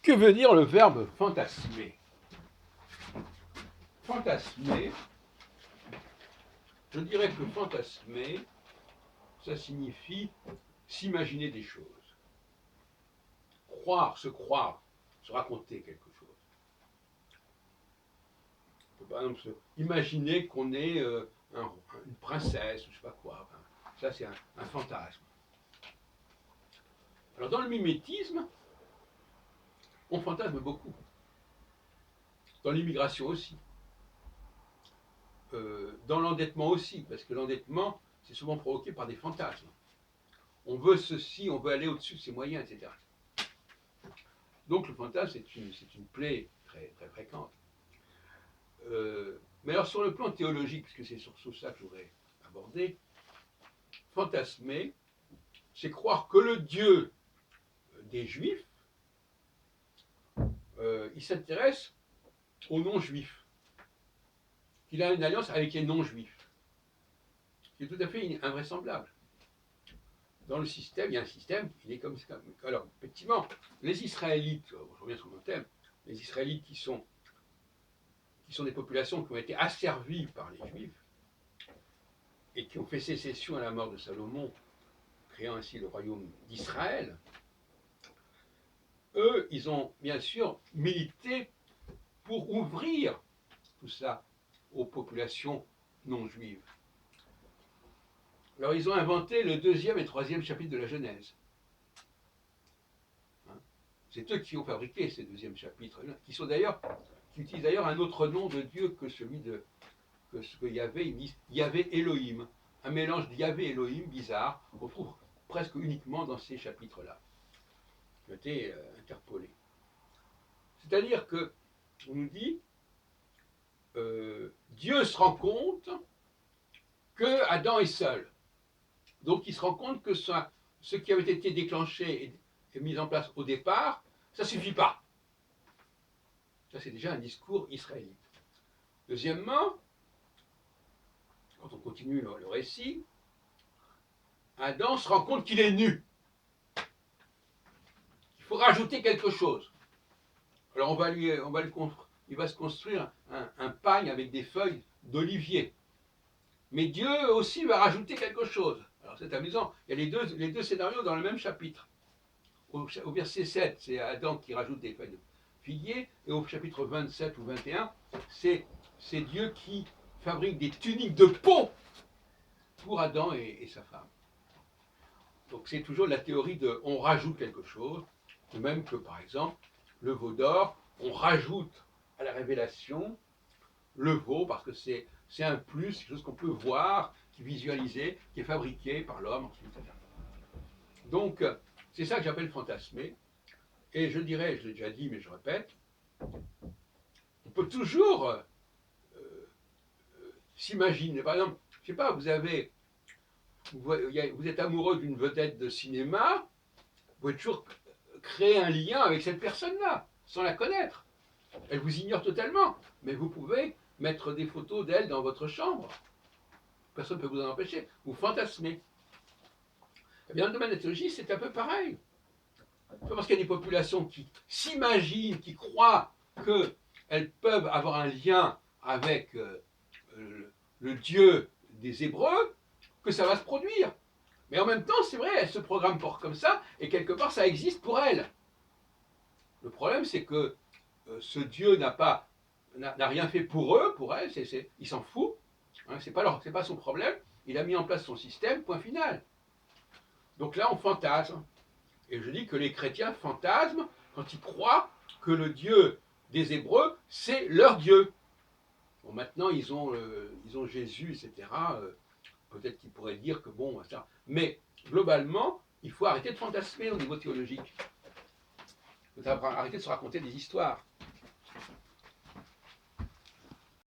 Que veut dire le verbe fantasmer? Fantasmer, je dirais que fantasmer, ça signifie s'imaginer des choses. Croire, se raconter quelque chose. On peut par exemple imaginer qu'on est une princesse, ou je sais pas quoi. Enfin, ça, c'est un fantasme. Alors, dans le mimétisme, on fantasme beaucoup. Dans l'immigration aussi. Dans l'endettement aussi, parce que l'endettement, c'est souvent provoqué par des fantasmes. On veut ceci, on veut aller au-dessus de ses moyens, etc. Donc le fantasme, c'est une plaie très, très fréquente. Mais alors sur le plan théologique, puisque c'est surtout ça que je voudrais aborder, fantasmer, c'est croire que le Dieu des Juifs, il s'intéresse aux non-juifs, qu'il a une alliance avec les non-juifs. C'est tout à fait invraisemblable. Dans le système, il y a un système, il est comme ça. Alors, effectivement, les Israélites, je reviens sur mon thème, les Israélites qui sont des populations qui ont été asservies par les Juifs et qui ont fait sécession à la mort de Salomon, créant ainsi le royaume d'Israël, eux, ils ont bien sûr milité pour ouvrir tout ça aux populations non juives. Alors ils ont inventé le 2e et 3e chapitre de la Genèse. C'est eux qui ont fabriqué ces 2e chapitres, qui utilisent d'ailleurs un autre nom de Dieu que celui que ce que Yahvé, ils disent Yahvé Elohim, un mélange d'Yahvé Elohim bizarre, qu'on trouve presque uniquement dans ces chapitres-là, qui ont été interpolés. C'est-à-dire que, on nous dit, Dieu se rend compte que Adam est seul. Donc il se rend compte que ce qui avait été déclenché et mis en place au départ, ça ne suffit pas. Ça, c'est déjà un discours israélite. Deuxièmement, quand on continue le récit, Adam se rend compte qu'il est nu. Il faut rajouter quelque chose. Alors il va se construire un pagne avec des feuilles d'olivier. Mais Dieu aussi va rajouter quelque chose. Alors c'est amusant, il y a les deux scénarios dans le même chapitre. Au verset 7, c'est Adam qui rajoute des feuilles de figuier, et au chapitre 27 ou 21, c'est Dieu qui fabrique des tuniques de peau pour Adam et sa femme. Donc c'est toujours la théorie de on rajoute quelque chose, de même que par exemple le veau d'or, on rajoute à la révélation le veau parce que c'est un plus, quelque chose qu'on peut voir, qui est visualisé, qui est fabriqué par l'homme, etc. Donc c'est ça que j'appelle fantasmer. Et je dirais, je l'ai déjà dit mais je répète, on peut toujours s'imaginer. Par exemple, je ne sais pas, vous êtes amoureux d'une vedette de cinéma, vous pouvez toujours créer un lien avec cette personne-là, sans la connaître. Elle vous ignore totalement, mais vous pouvez mettre des photos d'elle dans votre chambre. Personne ne peut vous en empêcher. Vous fantasmez. Eh bien, dans le domaine de la théologie, c'est un peu pareil. C'est parce qu'il y a des populations qui s'imaginent, qui croient qu'elles peuvent avoir un lien avec le Dieu des Hébreux, que ça va se produire. Mais en même temps, c'est vrai, elles se programment pour comme ça, et quelque part, ça existe pour elles. Le problème, c'est que ce Dieu n'a rien fait pour eux, pour elles, il s'en fout, hein, c'est pas son problème, il a mis en place son système, point final. Donc là, on fantasme. Et je dis que les chrétiens fantasment quand ils croient que le Dieu des Hébreux, c'est leur Dieu. Bon, maintenant, ils ont Jésus, etc. Peut-être qu'ils pourraient dire que bon, ça. Mais globalement, il faut arrêter de fantasmer au niveau théologique. Il faut arrêter de se raconter des histoires.